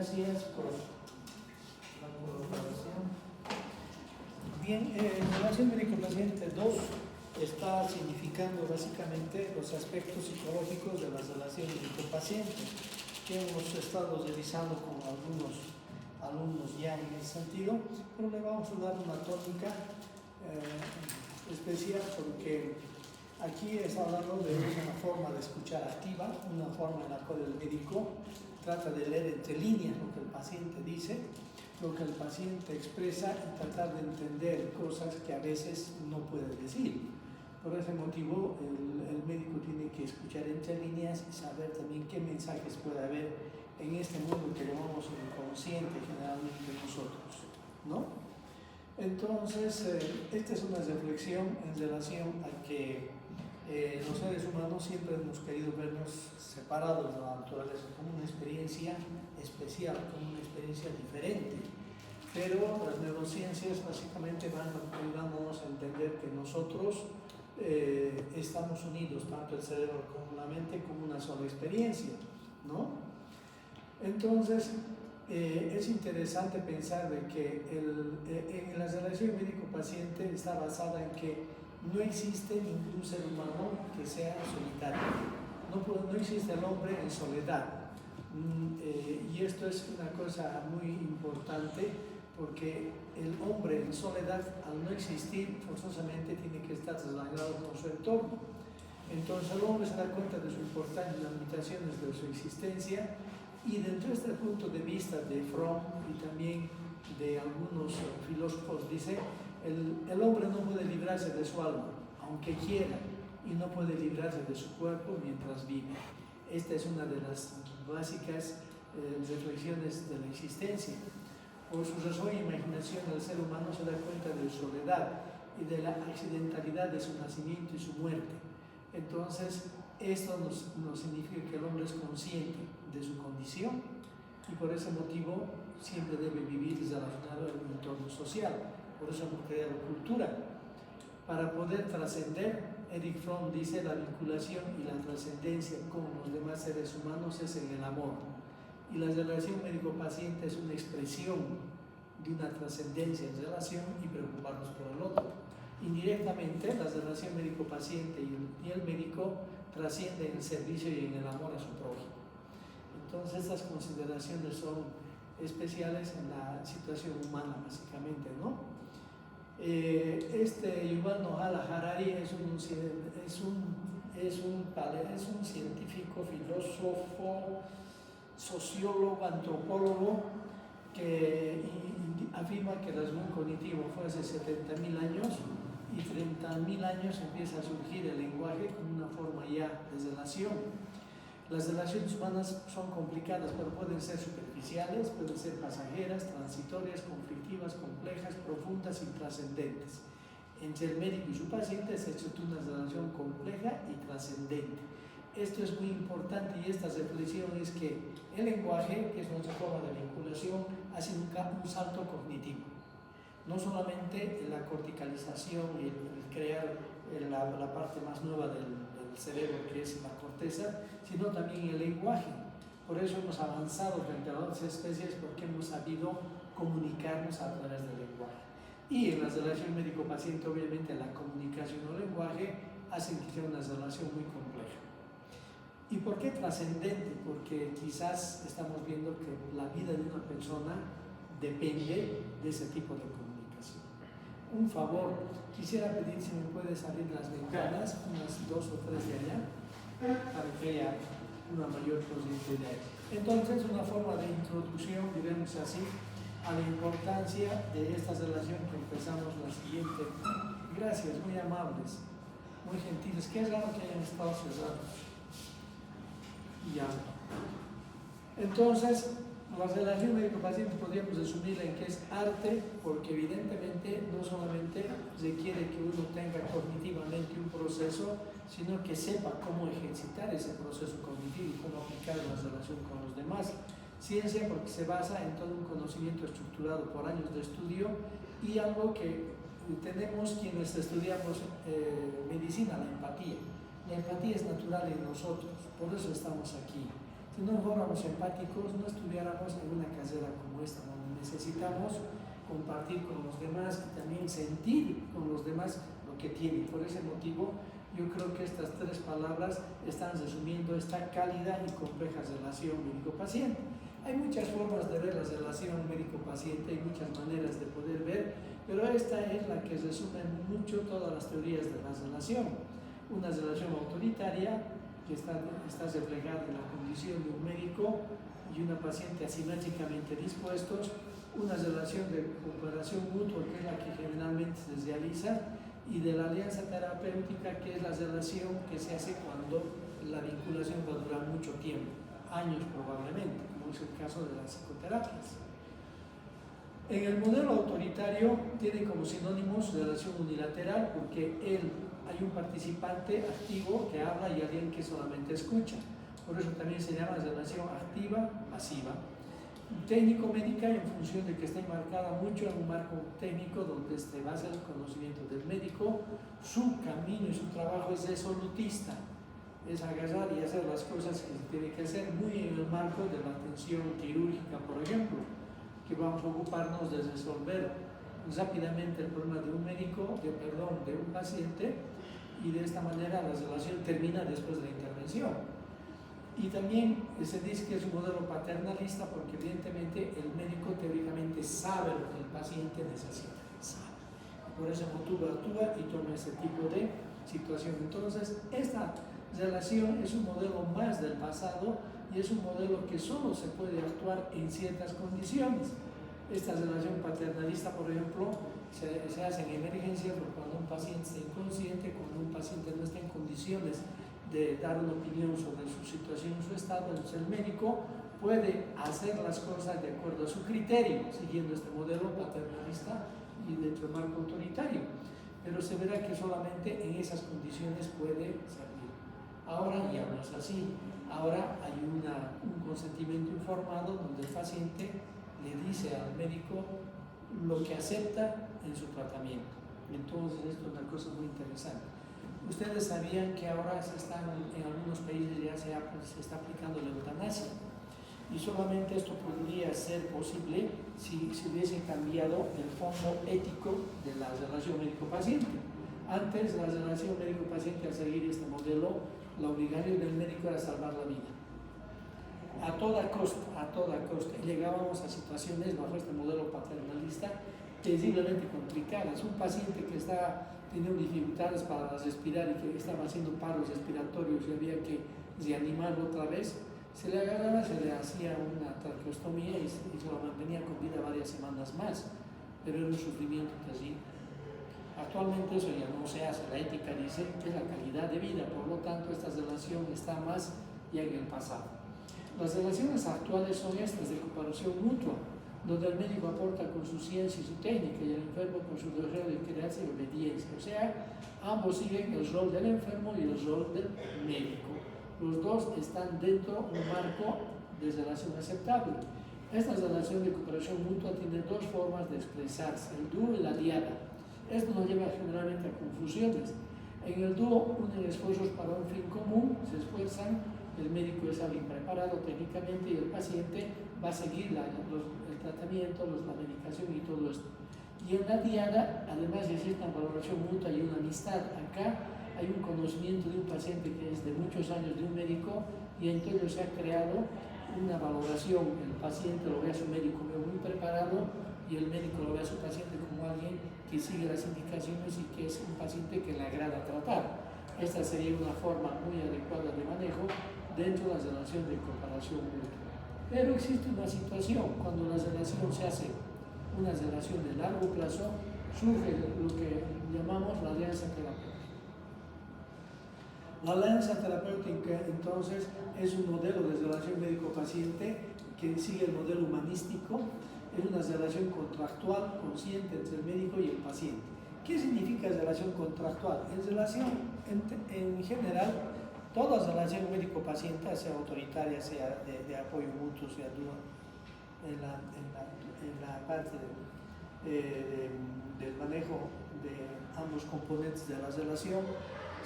gracias por la colaboración. Bien, relación médico-paciente 2 está significando básicamente los aspectos psicológicos de la relación médico-paciente que hemos estado revisando con algunos alumnos ya en ese sentido, pero le vamos a dar una tónica especial porque aquí está hablando de una forma de escuchar activa, una forma en la cual el médico trata de leer entre líneas lo que el paciente dice, lo que el paciente expresa y tratar de entender cosas que a veces no puede decir. Por ese motivo, el médico tiene que escuchar entre líneas y saber también qué mensajes puede haber en este mundo que llamamos inconsciente generalmente nosotros, ¿no? Entonces, esta es una reflexión en relación a que los seres humanos siempre hemos querido vernos separados de la naturaleza, como una experiencia especial, como una experiencia diferente. Pero las neurociencias básicamente van ayudándonos a entender que nosotros estamos unidos, tanto el cerebro como la mente, como una sola experiencia, ¿no? Entonces, es interesante pensar de que en la relación médico-paciente está basada en que no existe ningún ser humano que sea solitario, no existe el hombre en soledad, y esto es una cosa muy importante porque el hombre en soledad, al no existir, forzosamente tiene que estar desarrollado con su entorno. Entonces el hombre se da cuenta de su importancia y las limitaciones de su existencia, y dentro de este punto de vista de Fromm y también de algunos filósofos, dice, el hombre no puede librarse de su alma, aunque quiera, y no puede librarse de su cuerpo mientras vive. Esta es una de las básicas reflexiones de la existencia. Por su razón e imaginación, el ser humano se da cuenta de su soledad y de la accidentalidad de su nacimiento y su muerte. Entonces, esto nos significa que el hombre es consciente de su condición y por ese motivo siempre debe vivir relacionado en un entorno social. Por eso hemos creado cultura. Para poder trascender, Erich Fromm dice, la vinculación y la trascendencia con los demás seres humanos es en el amor. Y la relación médico-paciente es una expresión de una trascendencia en relación y preocuparnos por el otro. Indirectamente, la relación médico-paciente y el médico trascienden en el servicio y en el amor a su prójimo. Entonces, estas consideraciones son especiales en la situación humana, básicamente, ¿no? Yuval Noah Harari es un científico, filósofo, sociólogo, antropólogo, que afirma que el rasgo cognitivo fue hace 70.000 años y 30.000 años empieza a surgir el lenguaje como una forma ya de relación. Las relaciones humanas son complicadas, pero pueden ser superficiales, pueden ser pasajeras, transitorias, conflictivas, complejas, profundas y trascendentes. Entre el médico y su paciente se estructura una relación compleja y trascendente. Esto es muy importante y esta reflexión es que el lenguaje, que es nuestra forma de vinculación, hace un salto cognitivo. No solamente la corticalización y el crear la parte más nueva del cerebro, que es la corteza, sino también el lenguaje. Por eso hemos avanzado frente a otras especies, porque hemos sabido comunicarnos a través del lenguaje. Y en la relación médico-paciente, obviamente, la comunicación o el lenguaje hacen que sea una relación muy compleja. ¿Y por qué trascendente? Porque quizás estamos viendo que la vida de una persona depende de ese tipo de comunicación. Un favor, quisiera pedir si me puedes abrir las ventanas, unas 2 o 3 de allá, para que haya una mayor posibilidad. Entonces, una forma de introducción, digamos así, a la importancia de esta relación que empezamos la siguiente. Gracias, muy amables, muy gentiles. Qué raro que hayan estado cerrados. Ya. Entonces, la relación médico-paciente podríamos resumirla en que es arte, porque evidentemente no solamente requiere que uno tenga cognitivamente un proceso, sino que sepa cómo ejercitar ese proceso cognitivo y cómo aplicar la relación con los demás. Ciencia porque se basa en todo un conocimiento estructurado por años de estudio y algo que tenemos quienes estudiamos medicina, la empatía. La empatía es natural en nosotros, por eso estamos aquí. Si no fuéramos empáticos, no estuviéramos en una carrera como esta, donde necesitamos compartir con los demás y también sentir con los demás lo que tienen. Por ese motivo, yo creo que estas tres palabras están resumiendo esta cálida y compleja relación médico-paciente. Hay muchas formas de ver la relación médico-paciente, hay muchas maneras de poder ver, pero esta es la que resume mucho todas las teorías de la relación. Una relación autoritaria que está reflejada en la condición de un médico y una paciente asimétricamente dispuestos, una relación de cooperación mutua que es la que generalmente se realiza, y de la alianza terapéutica, que es la relación que se hace cuando la vinculación va a durar mucho tiempo, años probablemente, como es el caso de las psicoterapias. En el modelo autoritario tiene como sinónimos relación unilateral, porque hay un participante activo que habla y alguien que solamente escucha. Por eso también se llama relación activa-pasiva. Técnico-médica, en función de que está enmarcada mucho en un marco técnico donde se basa el conocimiento del médico. Su camino y su trabajo es resolutista, es agarrar y hacer las cosas que se tiene que hacer, muy en el marco de la atención quirúrgica, por ejemplo, que vamos a ocuparnos de resolver rápidamente el problema de un médico, de un paciente, y de esta manera la relación termina después de la intervención. Y también se dice que es un modelo paternalista porque evidentemente el médico teóricamente sabe lo que el paciente necesita, sabe. Por ese motivo actúa y toma ese tipo de situación. Entonces, esta relación es un modelo más del pasado y es un modelo que solo se puede actuar en ciertas condiciones. Esta relación paternalista, por ejemplo, se hace en emergencias, cuando un paciente está inconsciente, cuando un paciente no está en condiciones de dar una opinión sobre su situación, su estado. Entonces el médico puede hacer las cosas de acuerdo a su criterio, siguiendo este modelo paternalista y dentro del marco autoritario, pero se verá que solamente en esas condiciones puede servir. Ahora ya no es así. Ahora hay un consentimiento informado donde el paciente le dice al médico lo que acepta en su tratamiento. Entonces esto es una cosa muy interesante. Ustedes sabían que ahora en algunos países ya se está aplicando la eutanasia, y solamente esto podría ser posible si se hubiese cambiado el fondo ético de la relación médico-paciente. Antes, la relación médico-paciente, al seguir este modelo, la obligación del médico era salvar la vida a toda costa, y llegábamos a situaciones bajo este modelo paternalista terriblemente complicadas. Un paciente que tenía dificultades para respirar y que estaba haciendo paros respiratorios y había que reanimarlo otra vez, se le agarraba, se le hacía una traqueostomía y se lo mantenía con vida varias semanas más, pero era un sufrimiento terrible. Actualmente eso ya no se hace. La ética dice que es la calidad de vida, por lo tanto esta relación está más ya en el pasado. Las relaciones actuales son estas de cooperación mutua, donde el médico aporta con su ciencia y su técnica y el enfermo con su deseo de crearse y obediencia. O sea, ambos siguen el rol del enfermo y el rol del médico. Los dos están dentro de un marco de relación aceptable. Esta relación de cooperación mutua tiene dos formas de expresarse, el dúo y la diada. Esto nos lleva generalmente a confusiones. En el dúo unen esfuerzos para un fin común, se esfuerzan, el médico es alguien preparado técnicamente y el paciente va a seguir el tratamiento, la medicación y todo esto. Y en la diada, además existe una valoración mutua y una amistad. Acá hay un conocimiento de un paciente que es de muchos años de un médico, y entonces se ha creado una valoración. El paciente lo ve a su médico muy preparado y el médico lo ve a su paciente como alguien que sigue las indicaciones y que es un paciente que le agrada tratar. Esta sería una forma muy adecuada de manejo dentro de la relación de cooperación mutua. Pero existe una situación, cuando la relación se hace una relación de largo plazo, surge lo que llamamos la alianza terapéutica. La alianza terapéutica, entonces, es un modelo de relación médico-paciente que sigue el modelo humanístico. Es una relación contractual consciente entre el médico y el paciente. ¿Qué significa relación contractual? En general, toda relación médico-paciente, sea autoritaria, sea de apoyo mutuo, sea dúo, en la parte del manejo de ambos componentes de la relación,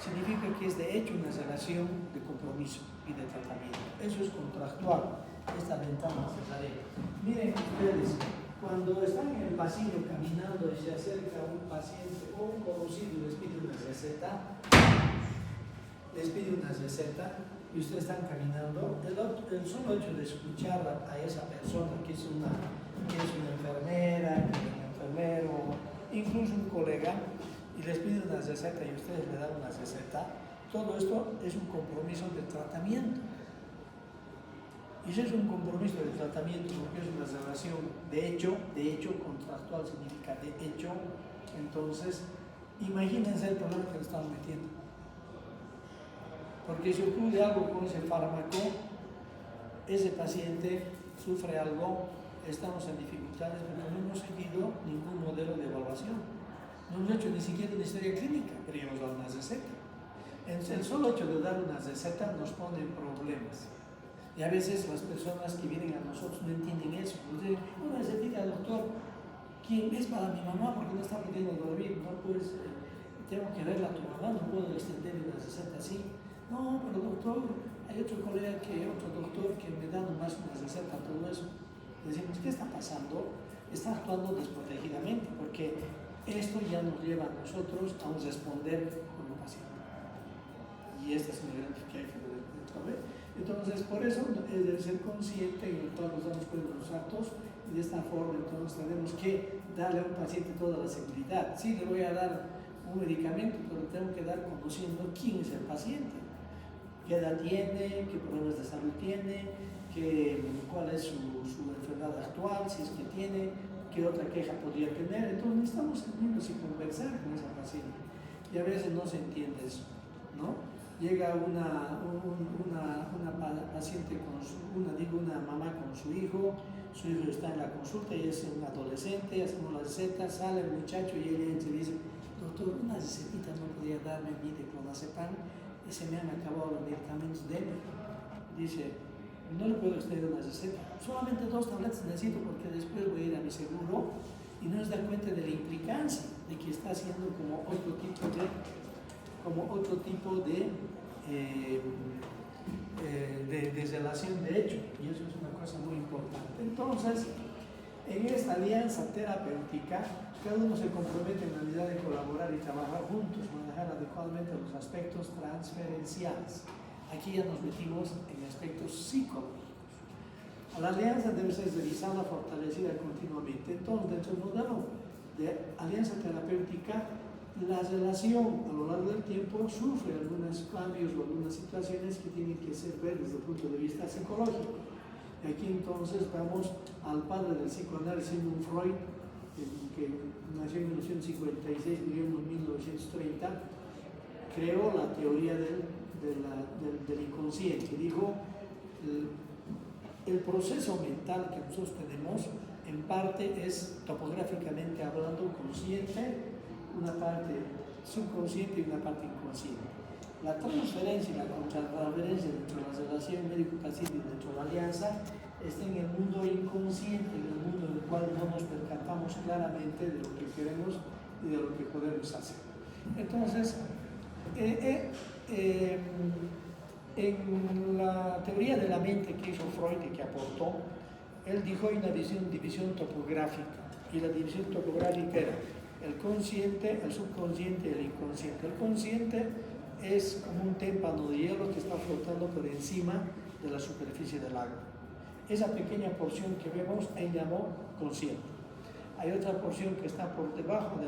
significa que es de hecho una relación de compromiso y de tratamiento. Eso es contractual, esta ventana cesárea. Miren ustedes, cuando están en el pasillo caminando y se acerca un paciente o un conocido y les pide una receta, y ustedes están caminando, el solo hecho de escuchar a esa persona que es una enfermera, que es un enfermero, incluso un colega, y les pide una receta y ustedes le dan una receta, todo esto es un compromiso de tratamiento. Y si es un compromiso de tratamiento porque es una relación de hecho, contractual significa de hecho, entonces imagínense el problema que le estamos metiendo. Porque si ocurre algo con ese fármaco, ese paciente sufre algo, estamos en dificultades porque no hemos seguido ningún modelo de evaluación. No hemos hecho ni siquiera una historia clínica, pero ya hemos dado una receta. Entonces, el solo hecho de dar una receta nos pone en problemas. Y a veces las personas que vienen a nosotros no entienden eso. Nos dicen, una recetita, doctor, ¿quién es para mi mamá? Porque no está pudiendo dormir. No, pues, tengo que verla a tu mamá, no puedo extender una receta así. No, pero doctor, hay otro doctor que me da nomás una receta, todo eso. Decimos, ¿qué está pasando? Está actuando desprotegidamente, porque esto ya nos lleva a nosotros a responder como paciente. Y esta es una gran que hay que ver. Entonces, por eso es de ser consciente y todos nos damos cuenta de los actos, y de esta forma entonces tenemos que darle a un paciente toda la seguridad. Sí, le voy a dar un medicamento, pero tengo que dar conociendo quién es el paciente, qué edad tiene, qué problemas de salud tiene, cuál es su enfermedad actual, si es que tiene, qué otra queja podría tener. Entonces necesitamos sentarnos y conversar con esa paciente. Y a veces no se entiende eso, ¿no? Llega una paciente una mamá con su hijo está en la consulta y es un adolescente, hacemos la receta, sale el muchacho y ella entra y dice, doctor, una recetita no podría darme a mí de clonazepam y se me han acabado los medicamentos de él. Dice, no le puedo extender una receta, solamente 2 tabletas necesito porque después voy a ir a mi seguro, y no se da cuenta de la implicancia de que está haciendo como otro tipo de relación de hecho, y eso es una cosa muy importante. Entonces, en esta alianza terapéutica, cada uno se compromete en la unidad de colaborar y trabajar juntos, manejar adecuadamente los aspectos transferenciales. Aquí ya nos metimos en aspectos psicológicos. La alianza debe ser revisada, fortalecida continuamente. Entonces, dentro del modelo de alianza terapéutica, la relación a lo largo del tiempo sufre algunos cambios o algunas situaciones que tienen que ser ver desde el punto de vista psicológico. Y aquí entonces vamos al padre del psicoanálisis, Sigmund Freud, que nació en 1956, murió en 1930, creó la teoría del inconsciente. Dijo, el proceso mental que nosotros tenemos en parte es, topográficamente hablando, consciente, una parte subconsciente y una parte inconsciente. La transferencia y la contratransferencia dentro de la relación médico-paciente y dentro de la alianza está en el mundo inconsciente, en el mundo en el cual no nos percatamos claramente de lo que queremos y de lo que podemos hacer. Entonces, en la teoría de la mente que hizo Freud y que aportó, él dijo hay una división topográfica, y la división topográfica era el consciente, el subconsciente y el inconsciente. El consciente es como un témpano de hielo que está flotando por encima de la superficie del agua. Esa pequeña porción que vemos, él llamó consciente. Hay otra porción que está por debajo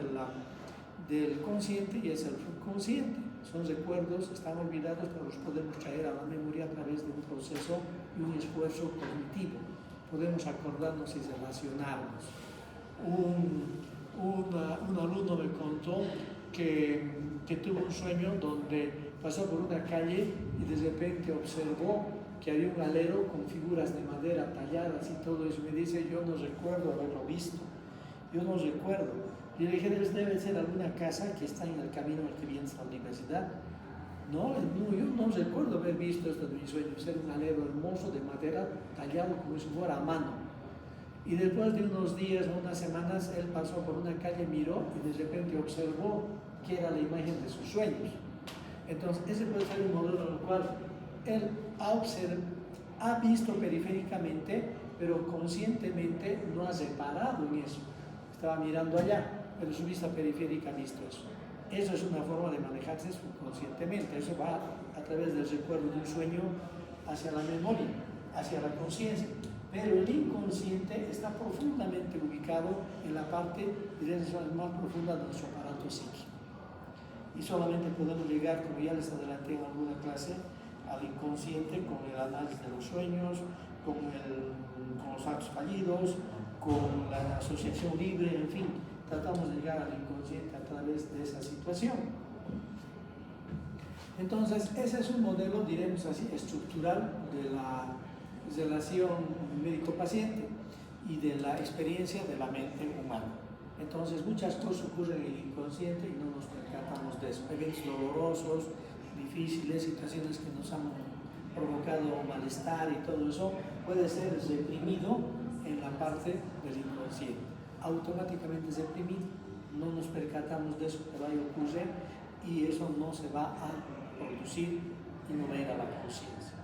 del consciente y es el subconsciente. Son recuerdos, están olvidados, pero los podemos traer a la memoria a través de un proceso y un esfuerzo cognitivo. Podemos acordarnos y relacionarnos. Un alumno me contó que tuvo un sueño donde pasó por una calle y de repente observó que había un alero con figuras de madera talladas y todo eso. Me dice, yo no recuerdo haberlo visto, yo no recuerdo. Y le dije, debe ser alguna casa que está en el camino al que vienes a la universidad. No, yo no recuerdo haber visto esto en mi sueño, ser un alero hermoso de madera tallado como si fuera a mano. Y después de unos días o unas semanas, él pasó por una calle, miró y de repente observó que era la imagen de sus sueños. Entonces, ese puede ser un modelo en el cual él ha visto periféricamente, pero conscientemente no ha reparado en eso. Estaba mirando allá, pero su vista periférica ha visto eso. Eso es una forma de manejarse subconscientemente. Eso va a través del recuerdo de un sueño hacia la memoria, hacia la conciencia. Pero el inconsciente está profundamente ubicado en la parte, diríamos, más profunda de nuestro aparato psíquico. Y solamente podemos llegar, como ya les adelanté en alguna clase, al inconsciente con el análisis de los sueños, con los actos fallidos, con la asociación libre, en fin, tratamos de llegar al inconsciente a través de esa situación. Entonces, ese es un modelo, diremos así, estructural de la relación médico-paciente y de la experiencia de la mente humana. Entonces, muchas cosas ocurren en el inconsciente y no nos percatamos de eso. Eventos dolorosos, difíciles, situaciones que nos han provocado malestar y todo eso puede ser reprimido en la parte del inconsciente. Automáticamente es reprimido, no nos percatamos de eso, pero ahí ocurre y eso no se va a producir y no va a ir a la conciencia.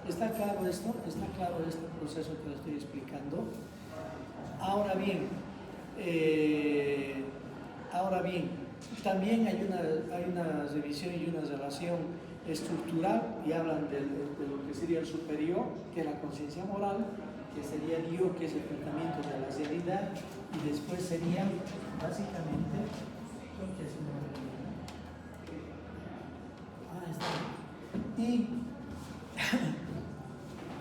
¿Está claro esto? ¿Está claro este proceso que lo estoy explicando? Ahora bien, también hay una revisión y una relación estructural y hablan de lo que sería el superior, que es la conciencia moral, que sería el yo, que es el tratamiento de la realidad, y después sería básicamente lo que es y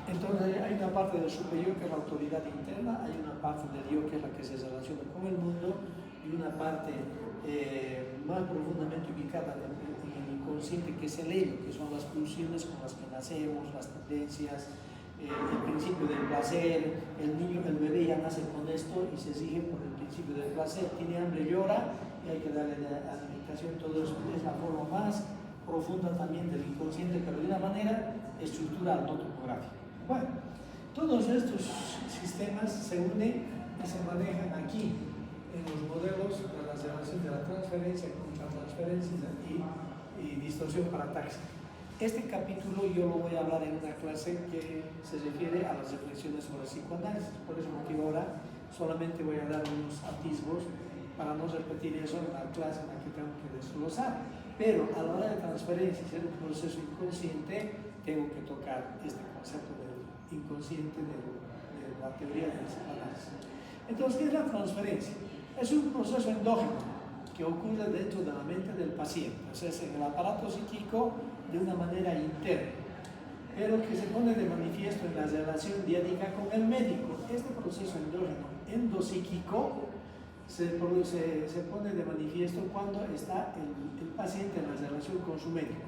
entonces hay una parte del superior que es la autoridad interna, hay una parte del yo que es la que se relaciona con el mundo y una parte más profundamente ubicada en el inconsciente que es el ego, que son las pulsiones con las que nacemos, las tendencias, el principio del placer. El bebé ya nace con esto y se sigue por el principio del placer, tiene hambre, llora y hay que darle la alimentación. Todo eso es la forma más profunda también del inconsciente, pero de una manera estructural, no topográfica. Bueno, todos estos sistemas se unen y se manejan aquí en los modelos de la relación de la transferencia, contratransferencia y distorsión paratáxica. Este capítulo yo lo voy a hablar en una clase que se refiere a las reflexiones sobre psicoanálisis. Por ese motivo ahora solamente voy a dar unos atisbos para no repetir eso en la clase en la que tengo que desglosar. Pero a la hora de transferencia y ser un proceso inconsciente, tengo que tocar este concepto del inconsciente de la teoría del psicoanálisis. Entonces, ¿qué es la transferencia? Es un proceso endógeno que ocurre dentro de la mente del paciente, o sea, es en el aparato psíquico de una manera interna, pero que se pone de manifiesto en la relación diádica con el médico. Este proceso endógeno endopsíquico se pone de manifiesto cuando está el paciente en la relación con su médico.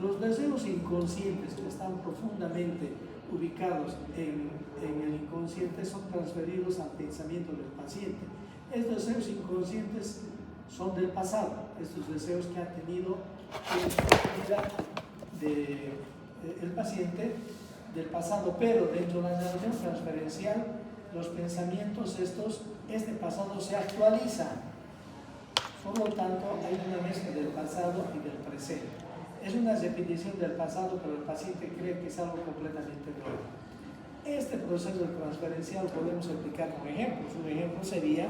Los deseos inconscientes que están profundamente ubicados en el inconsciente son transferidos al pensamiento del paciente. Estos deseos inconscientes son del pasado, estos deseos que ha tenido el paciente del pasado, pero dentro de la relación transferencial, los pensamientos este pasado se actualiza. Por lo tanto, hay una mezcla del pasado y del presente. Es una repetición del pasado, pero el paciente cree que es algo completamente nuevo. Este proceso transferencial podemos explicar con ejemplos. Un ejemplo sería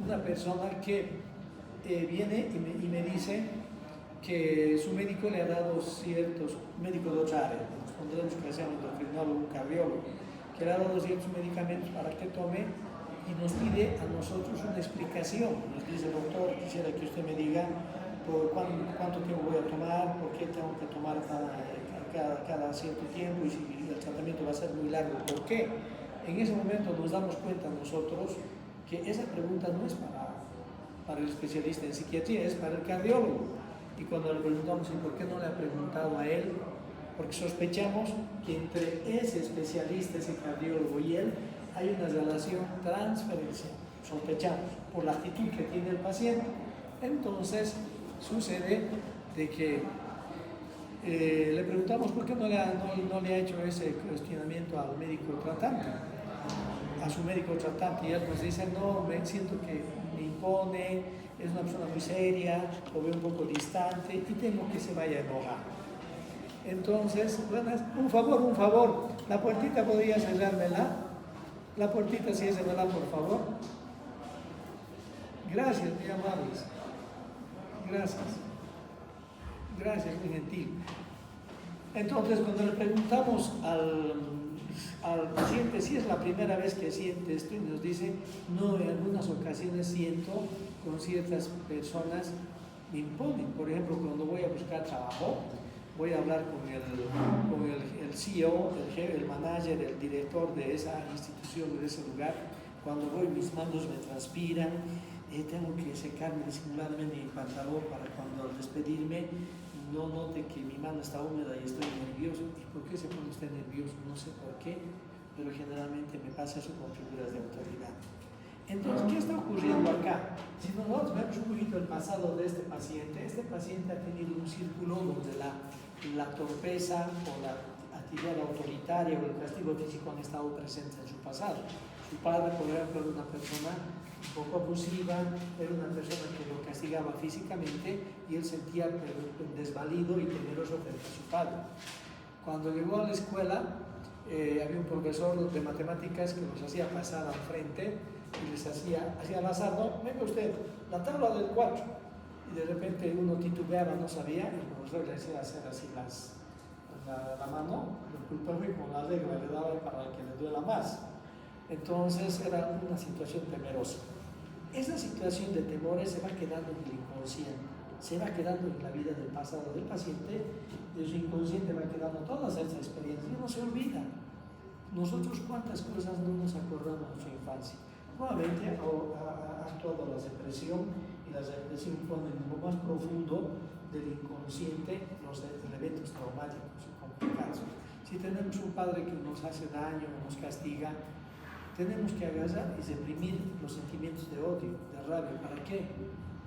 una persona que viene y me dice que su médico le ha dado ciertos, médico de otra área, nos pondremos que sea un endocrinólogo, un cardiólogo, que le ha dado ciertos medicamentos para que tome y nos pide a nosotros una explicación. Nos dice: doctor, quisiera que usted me diga por cuánto tiempo voy a tomar, por qué tengo que tomar cada cierto tiempo y si el tratamiento va a ser muy largo, ¿por qué? En ese momento nos damos cuenta nosotros que esa pregunta no es para el especialista en psiquiatría, es para el cardiólogo. Y cuando le preguntamos ¿y por qué no le ha preguntado a él? Porque sospechamos que entre ese especialista, ese cardiólogo y él hay una relación transferencial. Sospechamos por la actitud que tiene el paciente. Entonces sucede de que le preguntamos por qué no le ha hecho ese cuestionamiento al médico tratante, a su médico tratante, y él nos dice: no, me siento que me impone, es una persona muy seria, lo veo un poco distante y temo que se vaya a enojar. Entonces, bueno, un favor, La puertita podría cerrármela. La puertita, ciérremela, por favor. Gracias, muy amables. Gracias. Gracias, muy gentil. Entonces, cuando le preguntamos al paciente si es la primera vez que siente esto, y nos dice, no, en algunas ocasiones siento con ciertas personas me imponen. Por ejemplo, cuando voy a buscar trabajo, voy a hablar con el CEO, el manager, el director de esa institución, de ese lugar. Cuando voy, mis manos me transpiran, tengo que secarme disimuladamente mi pantalón para cuando al despedirme no note que mi mano está húmeda y estoy nervioso. ¿Y por qué se pone usted nervioso? No sé por qué, pero generalmente me pasa eso con figuras de autoridad. Entonces, ¿qué está ocurriendo acá? Si nosotros vemos un poquito el pasado de este paciente ha tenido un círculo donde la torpeza o la actividad autoritaria o el castigo físico han estado presentes en su pasado. Su padre, por ejemplo, era una persona un poco abusiva, era una persona que lo castigaba físicamente y él sentía desvalido y temeroso frente a su padre. Cuando llegó a la escuela, había un profesor de matemáticas que los hacía pasar al frente y les hacía al azar, no, venga usted, la tabla del 4. Y de repente uno titubeaba, no sabía, y el profesor le hacía hacer así la mano, el culpable con la regla le daba para que le duela más. Entonces era una situación temerosa. Esa situación de temores se va quedando en el inconsciente, se va quedando en la vida del pasado del paciente, de su inconsciente va quedando todas esas experiencias y no se olvida. Nosotros cuántas cosas no nos acordamos de su infancia. Nuevamente ha actuado la depresión y la depresión pone en lo más profundo del inconsciente los eventos traumáticos y complicados. Si tenemos un padre que nos hace daño o nos castiga, tenemos que agarrar y reprimir los sentimientos de odio, de rabia. ¿Para qué?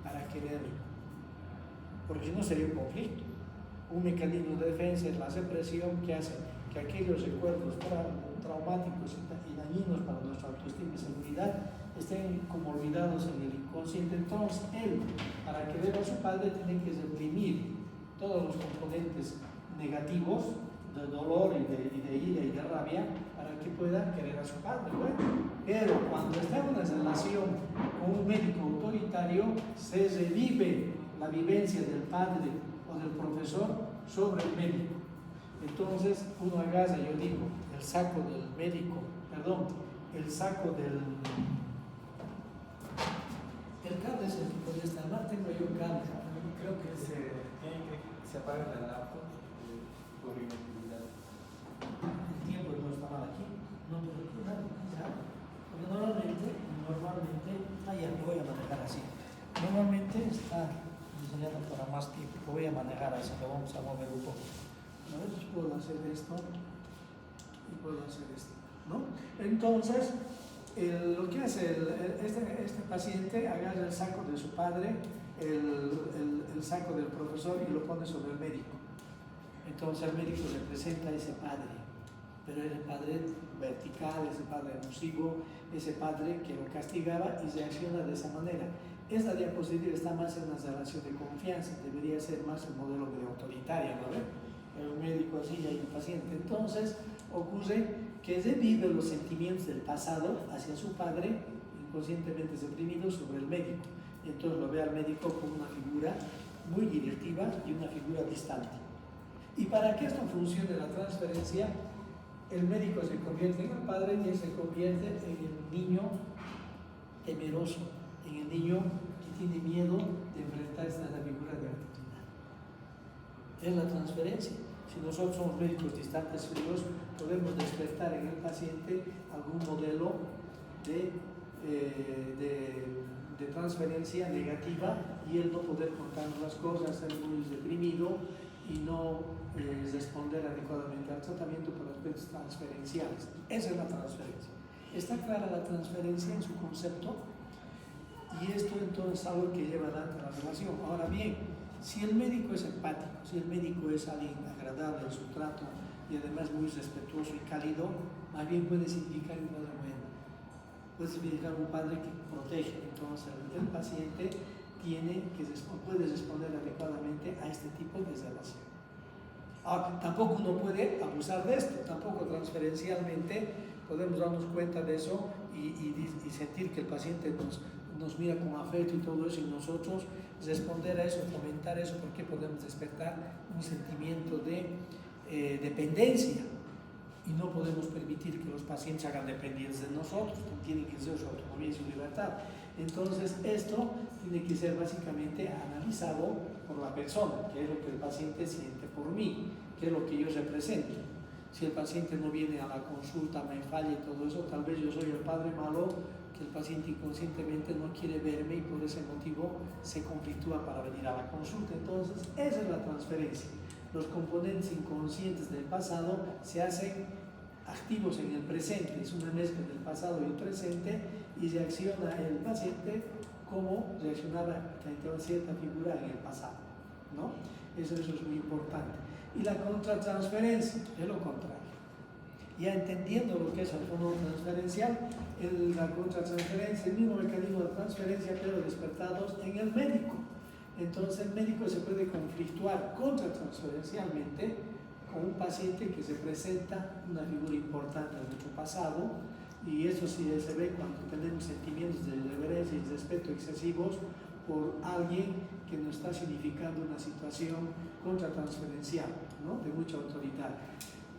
Para quererlo. Porque si no sería un conflicto. Un mecanismo de defensa es la represión que hace que aquellos recuerdos traumáticos y dañinos para nuestra autoestima y seguridad estén como olvidados en el inconsciente. Entonces él, para querer a su padre, tiene que reprimir todos los componentes negativos de dolor y de ira y de rabia para que pueda querer a su padre. Bueno, pero cuando está en una relación con un médico autoritario, se revive la vivencia del padre o del profesor sobre el médico. Entonces uno agarra, yo digo, el saco del médico, el saco del cable es el que podría estar mal, tengo yo un cable. Creo que se apaga la laptop por inactividad. El tiempo no está mal aquí, no, pero ya, porque normalmente, ya lo voy a manejar así. Normalmente está diseñado para más tiempo, lo voy a manejar así, lo vamos a mover un poco. A veces puedo hacer esto y puedo hacer esto, ¿no? Entonces, lo que hace este paciente, agarra el saco de su padre, el saco del profesor y lo pone sobre el médico. Entonces el médico representa a ese padre, pero era el padre vertical, ese padre abusivo, ese padre que lo castigaba y reacciona de esa manera. Esta diapositiva está más en una relación de confianza, debería ser más el modelo de autoritaria, ¿no ve? El médico así y hay un paciente. Entonces ocurre que revive los sentimientos del pasado hacia su padre, inconscientemente reprimidos, sobre el médico. Entonces lo ve al médico como una figura muy directiva y una figura distante. Y para que esto funcione la transferencia, el médico se convierte en el padre y él se convierte en el niño temeroso, en el niño que tiene miedo de enfrentarse a la figura de autoridad. Es la transferencia. Si nosotros somos médicos distantes fríos, podemos despertar en el paciente algún modelo de transferencia negativa y él no poder contarnos las cosas, ser muy deprimido y no responder adecuadamente al tratamiento por aspectos transferenciales. Esa es la transferencia. ¿Está clara la transferencia en su concepto? Y esto entonces es algo que lleva adelante la relación. Ahora bien, si el médico es empático, si el médico es alguien agradable en su trato y además muy respetuoso y cálido, más bien puede significar un padre bueno, puede significar un padre que protege. Entonces el paciente puede responder adecuadamente a este tipo de relación. Ahora, tampoco uno puede abusar de esto, tampoco transferencialmente podemos darnos cuenta de eso y sentir que el paciente nos mira con afecto y todo eso, y nosotros responder a eso, fomentar eso, porque podemos despertar un sentimiento de dependencia, y no podemos permitir que los pacientes hagan dependientes de nosotros, tienen que ser su autonomía y su libertad. Entonces esto tiene que ser básicamente analizado por la persona, qué es lo que el paciente siente por mí, qué es lo que yo represento. Si el paciente no viene a la consulta, me falla y todo eso, tal vez yo soy el padre malo, que el paciente inconscientemente no quiere verme y por ese motivo se conflictúa para venir a la consulta. Entonces esa es la transferencia. Los componentes inconscientes del pasado se hacen activos en el presente, es una mezcla del pasado y el presente, y reacciona el paciente como reaccionaba frente a cierta figura en el pasado, ¿no? Eso es muy importante. Y la contratransferencia es lo contrario. Ya entendiendo lo que es el fondo transferencial, la contratransferencia, el mismo mecanismo de transferencia, pero despertados en el médico. Entonces el médico se puede conflictuar contratransferencialmente con un paciente que se presenta una figura importante de nuestro pasado, y eso sí se ve cuando tenemos sentimientos de reverencia y respeto excesivos por alguien que nos está significando una situación contratransferencial, ¿no? De mucha autoridad.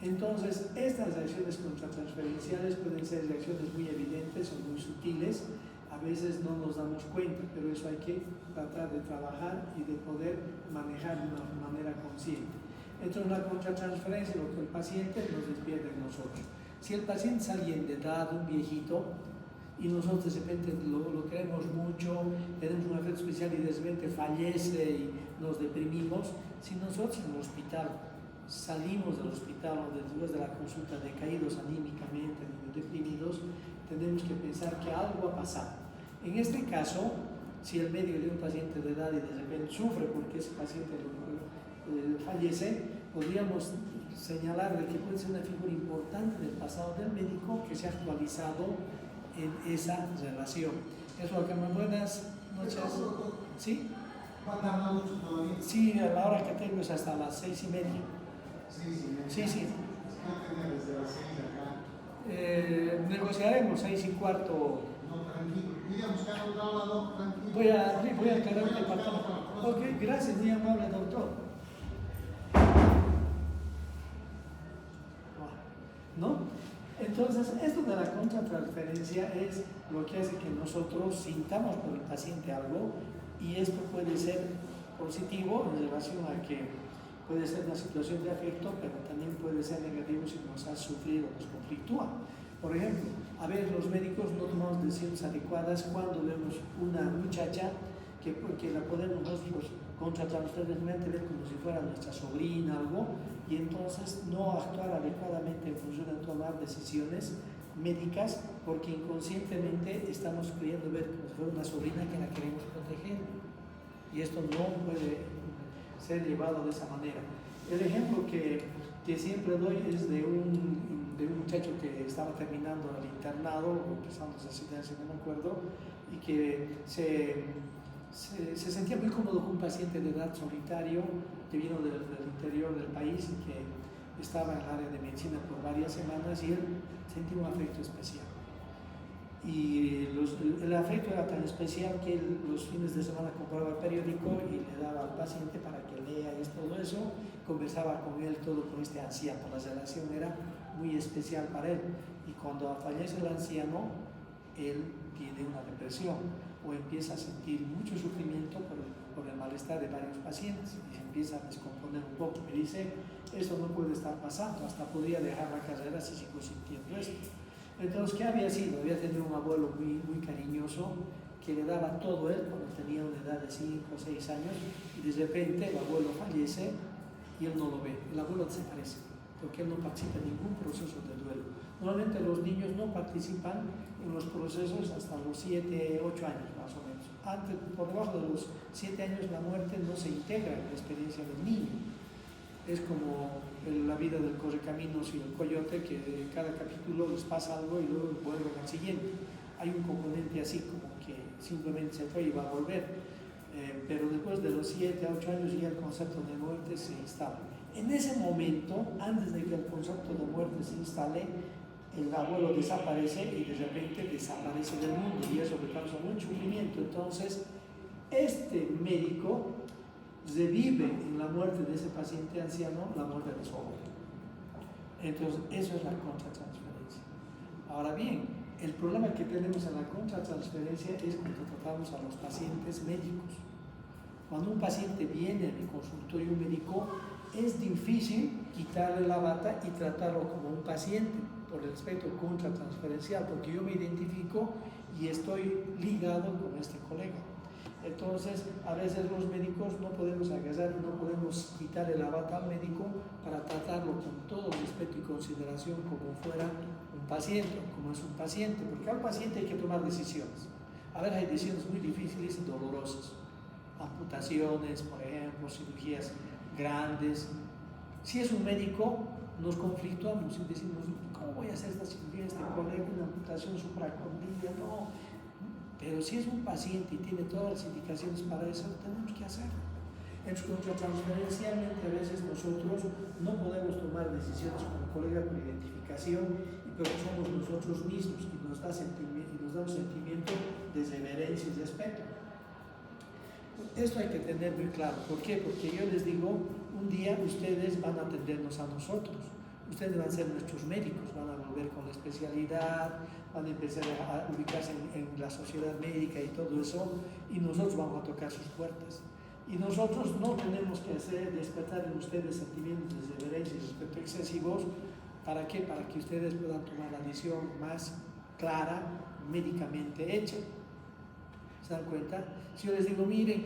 Entonces, estas reacciones contratransferenciales pueden ser reacciones muy evidentes o muy sutiles, a veces no nos damos cuenta, pero eso hay que tratar de trabajar y de poder manejar de una manera consciente. Entonces, la contratransferencia, lo que el paciente nos despierta en nosotros. Si el paciente es alguien de edad, un viejito, y nosotros de repente lo queremos mucho, tenemos un afecto especial y de repente fallece y nos deprimimos, si nosotros en el hospital salimos del hospital o después de la consulta decaídos anímicamente, deprimidos, tenemos que pensar que algo ha pasado. En este caso, si el médico de un paciente de edad y de repente sufre porque ese paciente fallece, podríamos señalar de que puede ser una figura importante del pasado del médico que se ha actualizado en esa relación. Es lo que me buenas noches. ¿Sí? Sí, a la hora que tengo es hasta las 6:30. Sí, sí. Negociaremos 6:15. No, tranquilo. Voy a buscar otro lado, tranquilo. Voy a quedar en el departamento. Ok, gracias, muy amable doctor. ¿No? Entonces, esto de la contratransferencia es lo que hace que nosotros sintamos por el paciente algo, y esto puede ser positivo en relación a que puede ser una situación de afecto, pero también puede ser negativo si nos ha sufrido, nos conflictúa. Por ejemplo, a veces los médicos no tomamos decisiones adecuadas cuando vemos una muchacha que la podemos nosotros contratransferencialmente ver como si fuera nuestra sobrina, algo, y entonces no actuar adecuadamente en función de tomar decisiones médicas, porque inconscientemente estamos creyendo ver como si fuera una sobrina que la queremos proteger, y esto no puede ser llevado de esa manera. El ejemplo que siempre doy es de un muchacho que estaba terminando el internado, empezando esa residencia, no me acuerdo, y que se sentía muy cómodo con un paciente de edad solitario que vino del interior del país y que estaba en el área de medicina por varias semanas, y él sentía un afecto especial. Y el afecto era tan especial que él los fines de semana compraba el periódico y le daba al paciente para que lea y todo eso, conversaba con él todo con este anciano. La relación era muy especial para él, y cuando fallece el anciano, él tiene una depresión o empieza a sentir mucho sufrimiento por el malestar de varios pacientes, y se empieza a descomponer un poco. Me dice, eso no puede estar pasando, hasta podría dejar la carrera si sigo sintiendo esto. Entonces, ¿qué había sido? Había tenido un abuelo muy, muy cariñoso que le daba todo él cuando tenía una edad de 5 o 6 años, y de repente el abuelo fallece y él no lo ve, el abuelo desaparece, porque él no participa en ningún proceso de duelo. Normalmente los niños no participan en los procesos hasta los 7, 8 años más o menos. Antes, por debajo de los 7 años, la muerte no se integra en la experiencia del niño. Es como la vida del correcaminos y el coyote, que de cada capítulo les pasa algo y luego vuelven al siguiente. Hay un componente así, como que simplemente se fue y va a volver. Pero después de los 7 a 8 años ya el concepto de muerte se instala. En ese momento, antes de que el concepto de muerte se instale, el abuelo desaparece y de repente desaparece del mundo y eso le causa mucho sufrimiento. Entonces, este médico revive en la muerte de ese paciente anciano la muerte de su abuelo. Entonces, eso es la contratransferencia. Ahora bien, el problema que tenemos en la contratransferencia es cuando tratamos a los pacientes médicos. Cuando un paciente viene a mi consultorio médico, es difícil quitarle la bata y tratarlo como un paciente por el aspecto contratransferencial, porque yo me identifico y estoy ligado con este colega. Entonces, a veces los médicos no podemos agarrar y no podemos quitarle la bata al médico para tratarlo con todo respeto y consideración como fuera un paciente, como es un paciente, porque al paciente hay que tomar decisiones. A ver, hay decisiones muy difíciles y dolorosas. Amputaciones, por ejemplo, cirugías grandes. Si es un médico, nos conflictuamos y decimos, ¿cómo voy a hacer esta cirugía, este colega, una amputación supracondila? No. Pero si es un paciente y tiene todas las indicaciones para eso, tenemos que hacerlo. Entonces, contratransferencialmente, a veces nosotros no podemos tomar decisiones con el colega por identificación, pero somos nosotros mismos y nos da un sentimiento de reverencia y respeto. Esto hay que tener muy claro. ¿Por qué? Porque yo les digo, un día ustedes van a atendernos a nosotros. Ustedes van a ser nuestros médicos, van a volver con la especialidad, van a empezar a ubicarse en la sociedad médica y todo eso, y nosotros vamos a tocar sus puertas. Y nosotros no tenemos que hacer despertar en ustedes sentimientos de reverencia y respeto excesivos. ¿Para qué? Para que ustedes puedan tomar la decisión más clara, médicamente hecha. ¿Se dan cuenta? Si yo les digo, mire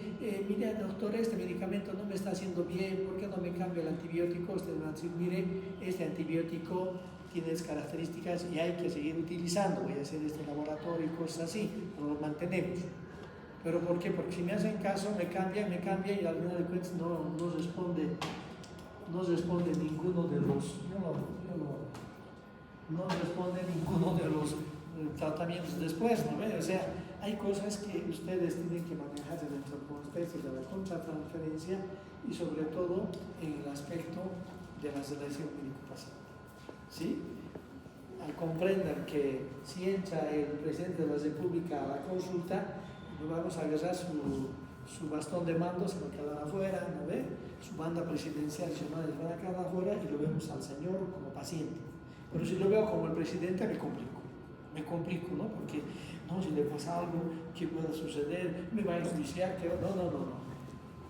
doctor, este medicamento no me está haciendo bien, ¿por qué no me cambia el antibiótico? Ustedes van a decir, mire, este antibiótico tiene características y hay que seguir utilizando, voy a hacer este laboratorio y cosas así, pero lo mantenemos. ¿Pero por qué? Porque si me hacen caso, me cambian y al final de cuentas no responde ninguno de los, no responde ninguno de los tratamientos después, ¿no ve? O sea, hay cosas que ustedes tienen que manejar dentro del contexto de la contratransferencia y sobre todo en el aspecto de la relación médico-paciente. ¿Sí? Al comprender que si entra el presidente de la República a la consulta, no vamos a agarrar su bastón de mando, se va a quedar afuera, ¿no ve? Su banda presidencial y su madre van a quedar afuera y lo vemos al señor como paciente. Pero si lo veo como el presidente, me complico, ¿no? Porque no, si le pasa algo, ¿qué pueda suceder? Me va a enjuiciar, que no.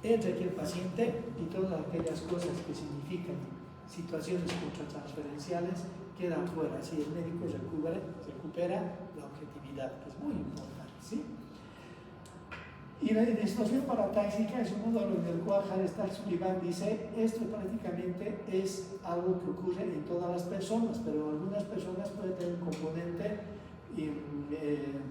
Entra aquí el paciente y todas aquellas cosas que significan situaciones contratransferenciales quedan fuera. Así el médico recupera la objetividad, que es muy importante, ¿sí? Y la distorsión paratáxica es un modelo en el cual Harry Sullivan dice, esto prácticamente es algo que ocurre en todas las personas, pero en algunas personas puede tener un componente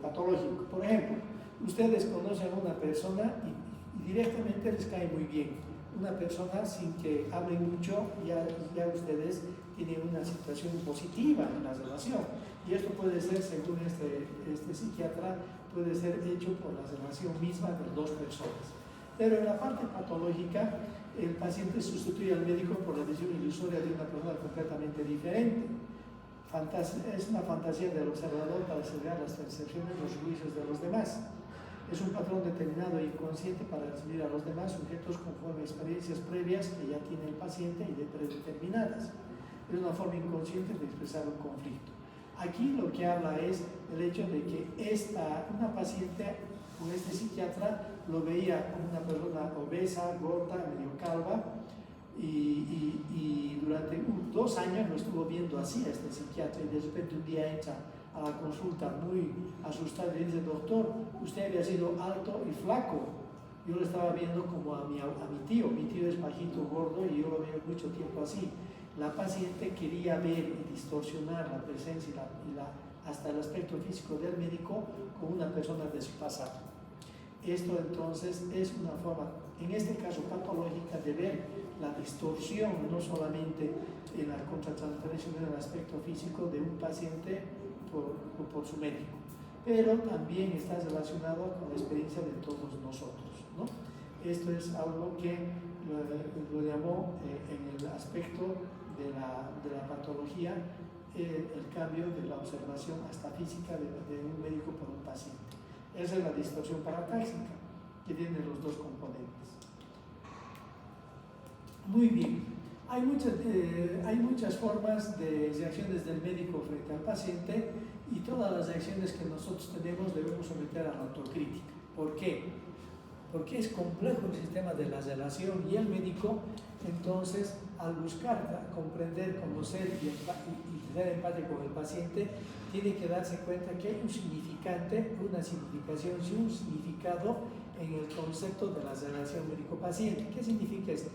patológico. Por ejemplo, ustedes conocen a una persona y directamente les cae muy bien. Una persona sin que hablen mucho, ya ustedes tienen una situación positiva en la relación. Y esto puede ser, según este psiquiatra, puede ser hecho por la relación misma de dos personas. Pero en la parte patológica, el paciente sustituye al médico por la visión ilusoria de una persona completamente diferente. Es una fantasía del observador para cerrar las percepciones, los juicios de los demás. Es un patrón determinado e inconsciente para recibir a los demás sujetos conforme a experiencias previas que ya tiene el paciente y predeterminadas. Es una forma inconsciente de expresar un conflicto. Aquí lo que habla es el hecho de que una paciente con este psiquiatra lo veía como una persona obesa, gorda, medio calva, y durante 2 años lo estuvo viendo así a este psiquiatra, y de repente un día entra a la consulta muy asustado y dice, doctor, usted había sido alto y flaco. Yo lo estaba viendo como a mi tío. Mi tío es bajito, gordo, y yo lo veo mucho tiempo así. La paciente quería ver y distorsionar la presencia hasta el aspecto físico del médico con una persona de su pasado. Esto entonces es una forma, en este caso patológica, de ver la distorsión, no solamente en la contratransferencia en el aspecto físico de un paciente por su médico, pero también está relacionado con la experiencia de todos nosotros, ¿no? Esto es algo que lo llamó en el aspecto de la patología, el cambio de la observación hasta física de un médico por un paciente. Esa es la distorsión paratáxica, que tiene los dos componentes. Muy bien, hay muchas formas de reacciones del médico frente al paciente, y todas las reacciones que nosotros tenemos debemos someter a la autocrítica. ¿Por qué? Porque es complejo el sistema de la relación, y el médico, entonces, al buscar comprender, conocer y tener empatía con el paciente, tiene que darse cuenta que hay un significante, una significación y un significado en el concepto de la relación médico-paciente. ¿Qué significa esto?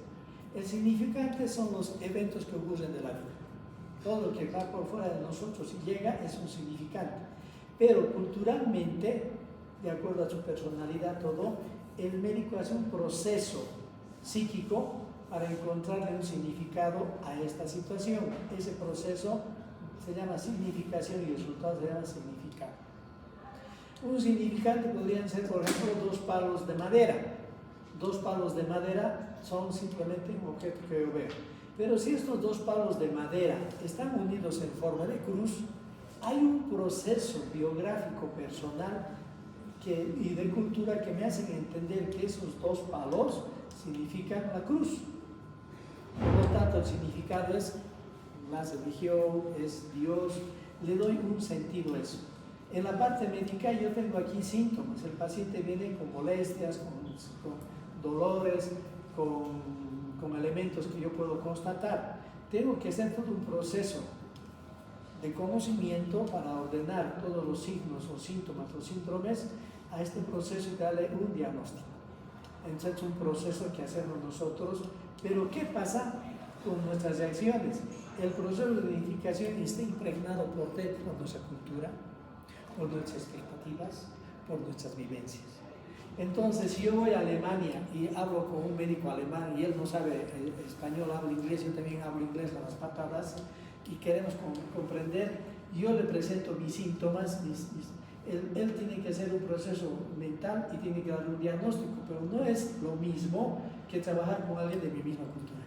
El significante son los eventos que ocurren de la vida. Todo lo que va por fuera de nosotros y llega es un significante. Pero culturalmente, de acuerdo a su personalidad, todo, el médico hace un proceso psíquico para encontrarle un significado a esta situación. Ese proceso se llama significación y el resultado se llama significado. Un significante podrían ser, por ejemplo, dos palos de madera. Dos palos de madera son simplemente un objeto que yo veo. Pero si estos dos palos de madera están unidos en forma de cruz, hay un proceso biográfico personal y de cultura que me hacen entender que esos dos palos significan la cruz. Por lo tanto, el significado es la religión, es Dios, le doy un sentido a eso. En la parte médica yo tengo aquí síntomas, el paciente viene con molestias, con dolores, con elementos que yo puedo constatar. Tengo que hacer todo un proceso de conocimiento para ordenar todos los signos o síntomas o síndromes a este proceso y darle un diagnóstico. Entonces es un proceso que hacemos nosotros, pero ¿qué pasa con nuestras reacciones? El proceso de identificación está impregnado por dentro por nuestra cultura, por nuestras expectativas, por nuestras vivencias. Entonces, si yo voy a Alemania y hablo con un médico alemán y él no sabe español, habla inglés, yo también hablo inglés a las patadas, y queremos comprender, yo le presento mis síntomas, él tiene que hacer un proceso mental y tiene que dar un diagnóstico, pero no es lo mismo que trabajar con alguien de mi misma cultura.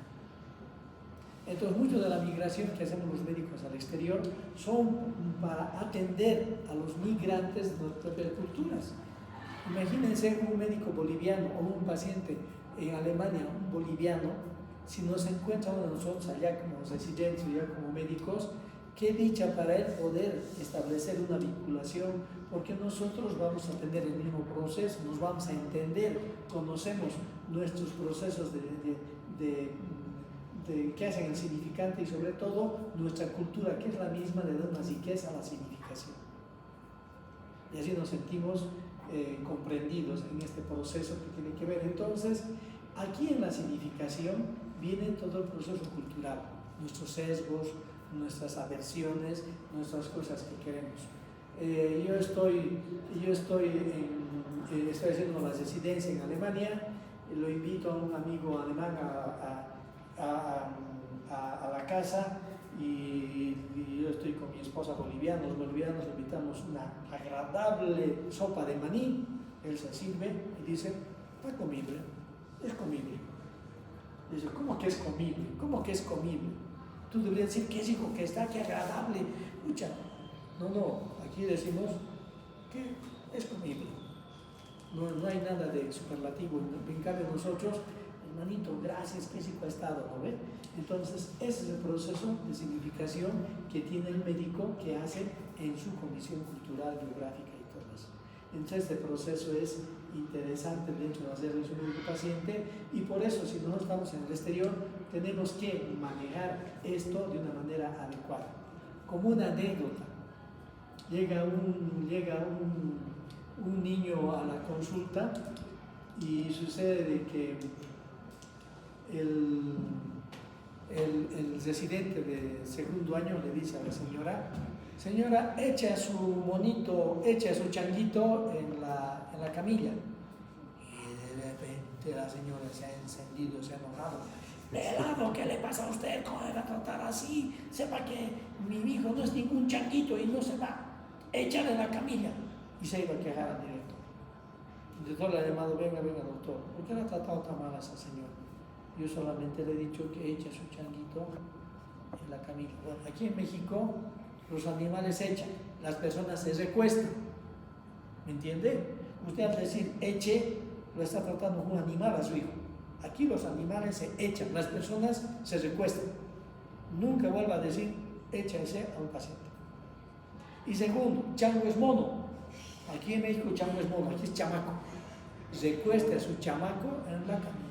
Entonces, mucho de la migración que hacemos los médicos al exterior son para atender a los migrantes de nuestras propias culturas. Imagínense un médico boliviano o un paciente en Alemania, un boliviano, si nos encuentra uno de nosotros allá como residentes, ya como médicos, qué dicha para él poder establecer una vinculación, porque nosotros vamos a tener el mismo proceso, nos vamos a entender, conocemos nuestros procesos que hacen el significante y sobre todo nuestra cultura, que es la misma, le da una riqueza a la significación. Y así nos sentimos comprendidos en este proceso que tiene que ver. Entonces, aquí en la significación viene todo el proceso cultural, nuestros sesgos, nuestras aversiones, nuestras cosas que queremos. Yo estoy haciendo la residencia en Alemania, lo invito a un amigo alemán a la casa y yo estoy con mi esposa boliviana. Los bolivianos le invitamos una agradable sopa de maní, él se sirve y dice, está comible, es comible. Dice, ¿cómo que es comible? ¿Cómo que es comible? Tú deberías decir que es rico, que está, que agradable. Escucha, no, aquí decimos que es comible. No hay nada de superlativo. En cambio nosotros, hermanito, gracias, qué rico ha estado, ¿no ve? Entonces, ese es el proceso de significación que tiene el médico, que hace en su condición cultural, geográfica y todo eso. Entonces, este proceso es interesante dentro de la relación médico-paciente, y por eso, si no estamos en el exterior, tenemos que manejar esto de una manera adecuada. Como una anécdota, llega un niño a la consulta y sucede de que el residente de segundo año le dice a la señora, echa su monito, echa su changuito en la camilla. Y de repente la señora se ha encendido, se ha enojado. Pelado, ¿qué le pasa a usted? ¿Cómo me va a tratar así? Sepa que mi hijo no es ningún changuito y no se va a echar en la camilla. Y se iba a quejar al director. El director le ha llamado, venga doctor, ¿por qué le ha tratado tan mal a esa señora? Yo solamente le he dicho que eche su changuito en la camilla. Bueno, aquí en México los animales echan, las personas se recuestan. ¿Me entiende? Usted al decir eche, lo está tratando como un animal a su hijo. Aquí los animales se echan, las personas se recuestan. Nunca vuelva a decir échase a un paciente. Y segundo, chango es mono. Aquí en México chango es mono, aquí es chamaco. Recueste a su chamaco en la camilla.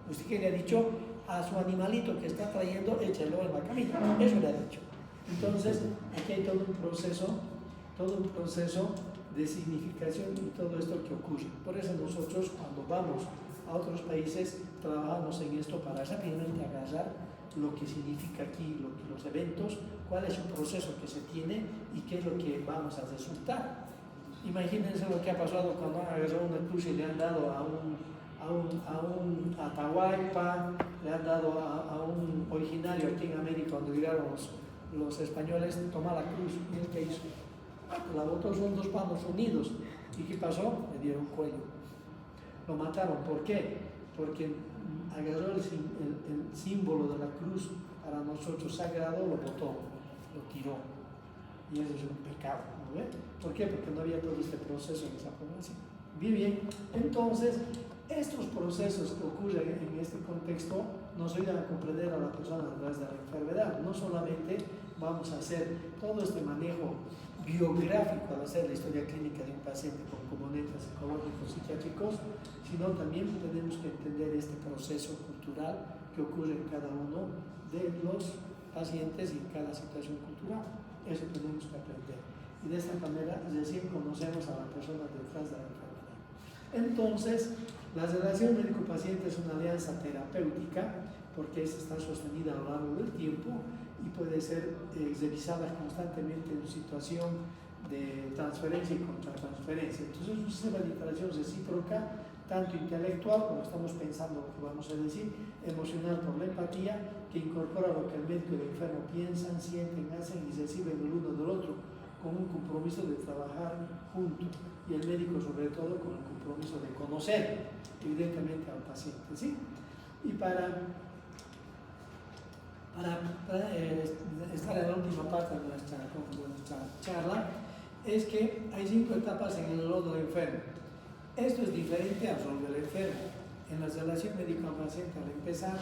Usted que le ha dicho a su animalito que está trayendo, échelo en la camilla. Eso le ha dicho. Entonces, aquí hay todo un proceso de significación y todo esto que ocurre. Por eso nosotros cuando vamos a otros países trabajamos en esto para rápidamente agarrar lo que significa aquí, los eventos, cuál es el proceso que se tiene y qué es lo que vamos a resultar. Imagínense lo que ha pasado cuando han agarrado una cruz y le han dado a un Atahualpa, le han dado a un originario aquí en América cuando llegaron los españoles, toma la cruz. ¿Y él qué hizo? La botó, son dos palmos unidos. ¿Y qué pasó? Le dieron cuello. Lo mataron. ¿Por qué? Porque agarró el símbolo de la cruz para nosotros sagrado, lo botó, lo tiró. Y eso es un pecado, ¿no ve? ¿Por qué? Porque no había todo este proceso en esa población. Bien. Entonces, estos procesos que ocurren en este contexto nos ayudan a comprender a la persona a través de la enfermedad. No solamente vamos a hacer todo este manejo biográfico al hacer la historia clínica de un paciente con componentes psicológicos, psiquiátricos, sino también tenemos que entender este proceso cultural que ocurre en cada uno de los pacientes y en cada situación cultural. Eso tenemos que aprender. Y de esta manera recién conocemos a la persona detrás de la enfermedad. Entonces, la relación médico-paciente es una alianza terapéutica porque está sostenida a lo largo del tiempo y puede ser revisada constantemente en situación de transferencia y contratransferencia. Entonces, es un sistema de interacción recíproca, tanto intelectual, como estamos pensando lo que vamos a decir, emocional por la empatía, que incorpora lo que el médico y el enfermo piensan, sienten, hacen y reciben el uno del otro, con un compromiso de trabajar juntos, y el médico sobre todo con el compromiso de conocer evidentemente al paciente, ¿sí? Y para estar en la última parte de nuestra charla, es que hay 5 etapas en el rol del enfermo. Esto es diferente al rol del enfermo. En la relación médico-paciente, al empezar,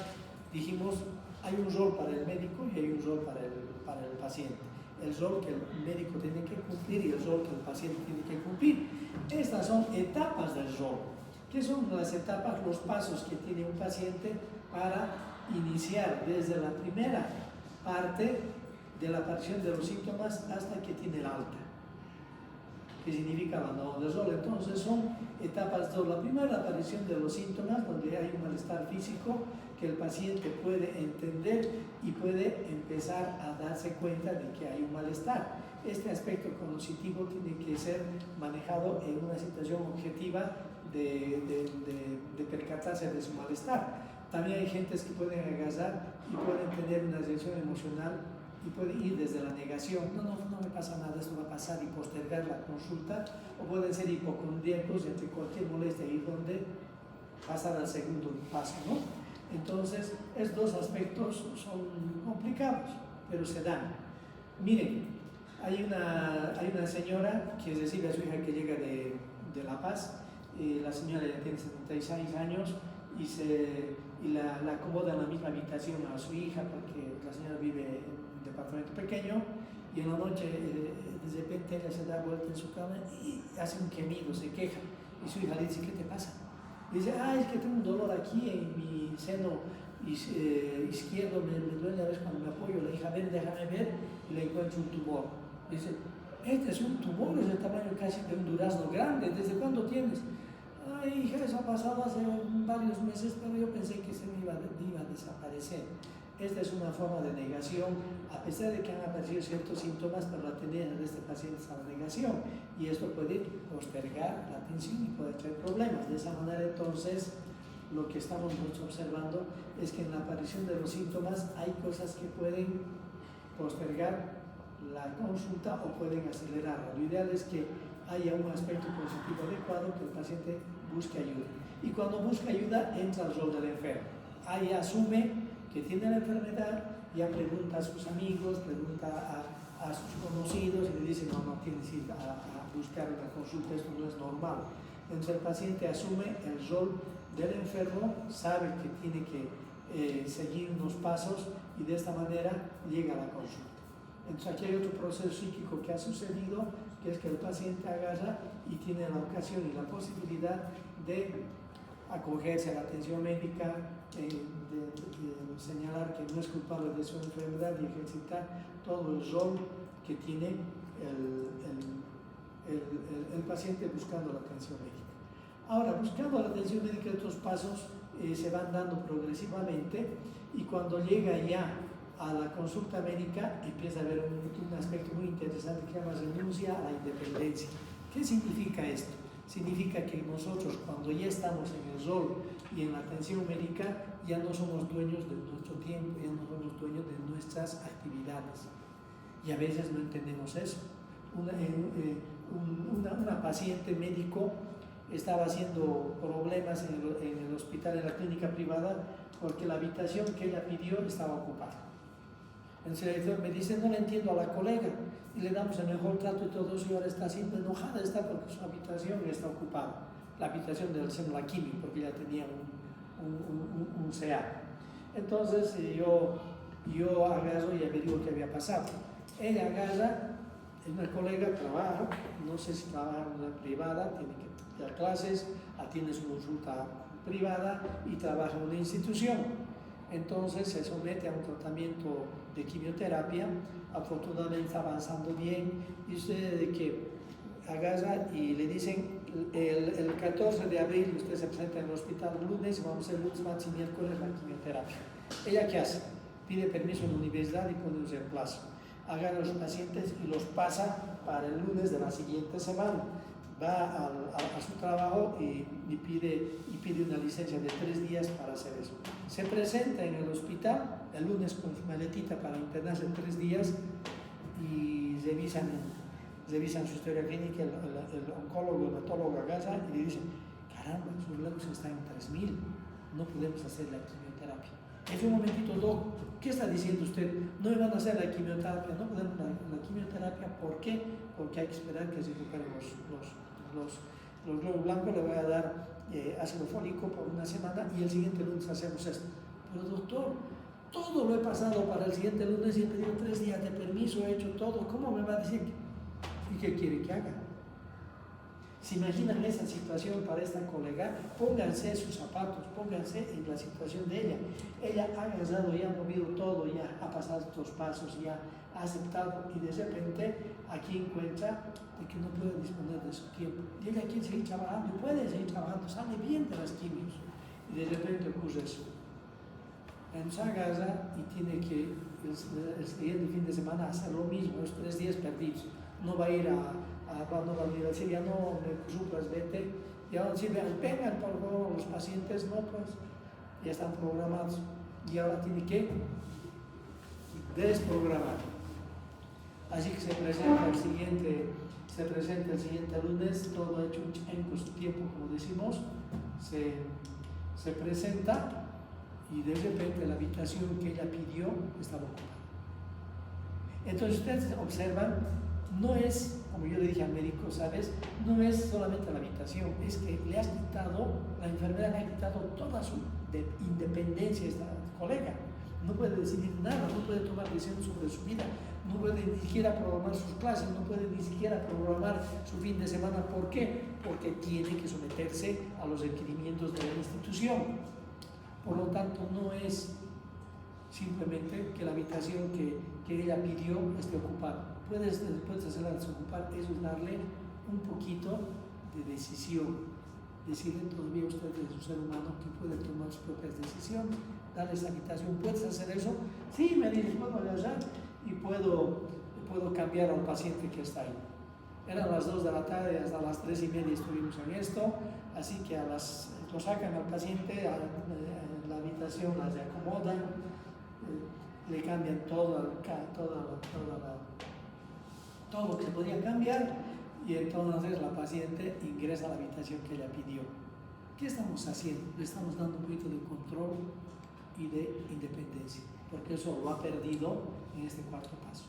dijimos, hay un rol para el médico y hay un rol para el paciente. El rol que el médico tiene que cumplir y el rol que el paciente tiene que cumplir. Estas son etapas del rol. ¿Qué son las etapas? Los pasos que tiene un paciente para iniciar desde la primera parte de la aparición de los síntomas hasta que tiene el alta. ¿Qué significa abandono del rol? Entonces son etapas 2. La primera, la aparición de los síntomas, donde hay un malestar físico que el paciente puede entender y puede empezar a darse cuenta de que hay un malestar. Este aspecto cognitivo tiene que ser manejado en una situación objetiva de percatarse de su malestar. También hay gentes que pueden agarrar y pueden tener una reacción emocional y pueden ir desde la negación, no me pasa nada, esto va a pasar, y postergar la consulta, o pueden ser hipocondríacos y ante cualquier molestia ir donde pasar al segundo paso, ¿no? Entonces, estos dos aspectos son complicados, pero se dan. Miren, hay una señora que recibe a su hija que llega de La Paz, la señora ya tiene 76 años y la acomoda en la misma habitación a su hija porque la señora vive en un departamento pequeño, y en la noche de repente ella se da vuelta en su cama y hace un gemido, se queja, y su hija le dice, ¿qué te pasa? Dice, es que tengo un dolor aquí en mi seno izquierdo, me duele a veces cuando me apoyo. La hija, ven, déjame ver, y le encuentro un tumor. Dice, este es un tumor, es del tamaño casi de un durazno grande, ¿desde cuándo tienes? Ay, hija, eso ha pasado hace varios meses, pero yo pensé que se me iba a desaparecer. Esta es una forma de negación, a pesar de que han aparecido ciertos síntomas, pero la tendencia de este paciente es a la negación, y esto puede postergar la atención y puede traer problemas. De esa manera, entonces, lo que estamos observando es que en la aparición de los síntomas hay cosas que pueden postergar la consulta o pueden acelerarla. Lo ideal es que haya un aspecto positivo adecuado, que el paciente busque ayuda. Y cuando busca ayuda, entra el rol del enfermo. Ahí asume que tiene la enfermedad, ya pregunta a sus amigos, pregunta a sus conocidos y le dice, no, tienes que ir a buscar una consulta, esto no es normal. Entonces el paciente asume el rol del enfermo, sabe que tiene que seguir unos pasos y de esta manera llega a la consulta. Entonces aquí hay otro proceso psíquico que ha sucedido, que es que el paciente agarra y tiene la ocasión y la posibilidad de acogerse a la atención médica, de señalar que no es culpable de su enfermedad y ejercitar todo el rol que tiene el paciente buscando la atención médica. Ahora, buscando la atención médica, estos pasos se van dando progresivamente y cuando llega ya a la consulta médica empieza a haber un aspecto muy interesante que se llama renuncia a la independencia. ¿Qué significa esto? Significa que nosotros, cuando ya estamos en el rol y en la atención médica, ya no somos dueños de nuestro tiempo, ya no somos dueños de nuestras actividades. Y a veces no entendemos eso. Una paciente médico estaba haciendo problemas en el hospital, en la clínica privada, porque la habitación que ella pidió estaba ocupada. Entonces el director me dice, no le entiendo a la colega, y le damos el mejor trato y todo eso, y ahora está siendo enojada, está porque su habitación está ocupada, la habitación del la quimio, porque ella tenía un CA. Entonces yo agarro y averiguo qué había pasado. Ella agarra, una colega trabaja, no sé si trabaja en una privada, tiene que dar clases, atiende su consulta privada y trabaja en una institución. Entonces se somete a un tratamiento de quimioterapia, afortunadamente está avanzando bien, y sucede de que agarra y le dicen, el 14 de abril usted se presenta en el hospital el lunes y vamos a hacer lunes, martes y miércoles la quimioterapia. ¿Ella qué hace? Pide permiso en la universidad y pone un reemplazo. Agarra a los pacientes y los pasa para el lunes de la siguiente semana. Va a su trabajo y pide una licencia de 3 días para hacer eso. Se presenta en el hospital el lunes con su maletita para internarse 3 días y revisan su historia clínica, el oncólogo, el hematólogo agarra y le dicen, caramba, sus levels están en 3000, no podemos hacer la quimioterapia. Es un momentito, doc, ¿qué está diciendo usted? No me van a hacer la quimioterapia, no podemos la quimioterapia, ¿por qué? Porque hay que esperar que se recuperen los glóbulos blancos, le voy a dar ácido fólico por una semana y el siguiente lunes hacemos esto. Pero doctor, todo lo he pasado para el siguiente lunes y he pedido 3 días de permiso, he hecho todo, ¿cómo me va a decir? ¿Y qué quiere que haga? ¿Se imaginan esa situación para esta colega? Pónganse sus zapatos, pónganse en la situación de ella. Ella ha agarrado, ya ha movido todo, ya ha pasado estos pasos, ya ha aceptado y de repente aquí encuentra de que no puede disponer de su tiempo. Y ella quiere seguir trabajando y puede seguir trabajando, sale bien de las quimios. Y de repente ocurre eso. Entonces agarra y tiene que el siguiente fin de semana hacer lo mismo, los 3 días perdidos. No va a ir no va a ir a decir, ya no me suplas, vete. Y ahora sí, vengan por favor los pacientes, no, pues ya están programados. Y ahora tiene que desprogramar. Así que se presenta el siguiente lunes, todo hecho en su tiempo, como decimos, se presenta y de repente la habitación que ella pidió estaba ocupada. Entonces ustedes observan, no es, como yo le dije al médico, ¿sabes? No es solamente la habitación, es que le has quitado, la enfermedad le ha quitado toda su independencia a esta colega. No puede decidir nada, no puede tomar decisiones sobre su vida, no puede ni siquiera programar sus clases, no puede ni siquiera programar su fin de semana. ¿Por qué? Porque tiene que someterse a los requerimientos de la institución. Por lo tanto, no es simplemente que la habitación que ella pidió esté ocupada. Puedes hacerla desocupar, eso es darle un poquito de decisión. Decirle todavía usted es un ser humano que puede tomar sus propias decisiones, darle esa habitación. ¿Puedes hacer eso? Sí, me dice, puedo agarrar y puedo cambiar al paciente que está ahí. Eran las 2 de la tarde, hasta las 3:30 estuvimos en esto, así que lo sacan al paciente a la habitación, la reacomodan, le cambian todo lo que se podía cambiar y entonces la paciente ingresa a la habitación que ella pidió. ¿Qué estamos haciendo? Le estamos dando un poquito de control y de independencia, porque eso lo ha perdido en este cuarto paso.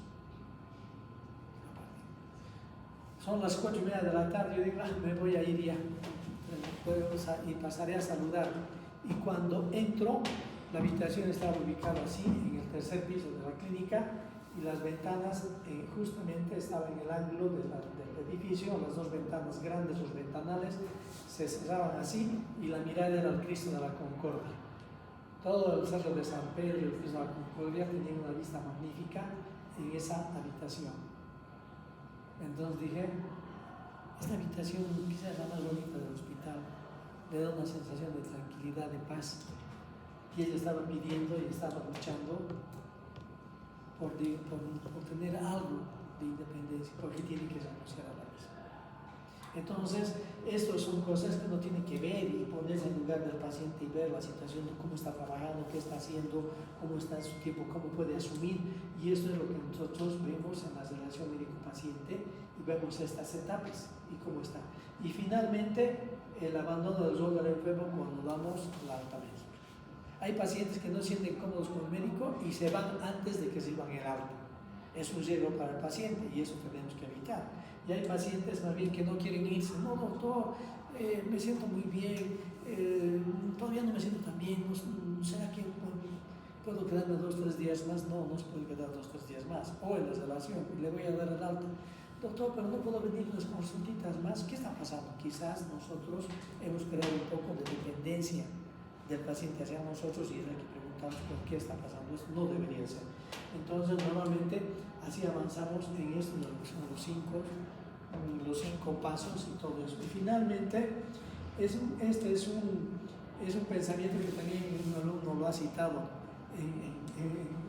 Son las 8:30 de la tarde, yo digo, me voy a ir ya, y pasaré a saludar. Y cuando entro, la habitación estaba ubicada así, en el tercer piso de la clínica, y las ventanas justamente estaban en el ángulo del edificio, las dos ventanas grandes, los ventanales, se cerraban así, y la mirada era el Cristo de la Concordia. Todo el cerro de San Pedro y el Cristo de la Concordia tenían una vista magnífica en esa habitación. Entonces dije, esta habitación quizás es la más bonita del hospital, le da una sensación de tranquilidad, de paz. Y ella estaba pidiendo y estaba luchando por tener algo de independencia, porque tiene que renunciar a la misma. Entonces, estas son cosas que uno tiene que ver y ponerse en lugar del paciente y ver la situación de cómo está trabajando, qué está haciendo, cómo está su tiempo, cómo puede asumir. Y esto es lo que nosotros vemos en la relación médico-paciente y vemos estas etapas y cómo está. Y finalmente, el abandono del rol del enfermo cuando damos la alta médica. Hay pacientes que no se sienten cómodos con el médico y se van antes de que reciban el alta. Es un riesgo para el paciente y eso tenemos que evitar. Y hay pacientes más bien que no quieren irse. No, doctor, me siento muy bien, todavía no me siento tan bien. ¿Será que puedo quedarme 2 o 3 días más? No, no se puede quedar 2 o 3 días más. O en la relación, le voy a dar el alta. Doctor, pero no puedo venir unas consultitas más. ¿Qué está pasando? Quizás nosotros hemos creado un poco de dependencia del paciente hacia nosotros y es el que preguntamos por qué está pasando. Esto no debería ser. Entonces, normalmente así avanzamos en esto, los 5 pasos y todo eso. Y finalmente, este es un pensamiento que también un alumno lo ha citado en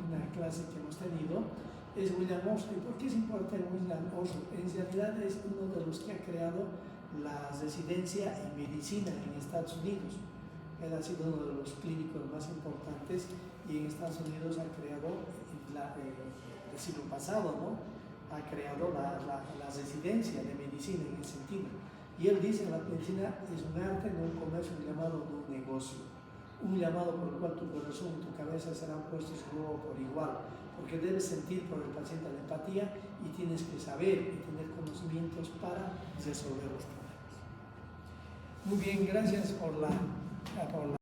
una clase que hemos tenido. Es William Osler. ¿Por qué es importante William Osler? En realidad es uno de los que ha creado la residencia en medicina en Estados Unidos. Él ha sido uno de los clínicos más importantes y en Estados Unidos ha creado, el siglo pasado, ¿no? Ha creado la residencia de medicina en ese sentido. Y él dice que la medicina es un arte, no un comercio, un llamado, no un negocio. Un llamado por el cual tu corazón y tu cabeza serán puestos luego por igual, porque debes sentir por el paciente la empatía y tienes que saber y tener conocimientos para resolver los problemas. Muy bien, gracias por la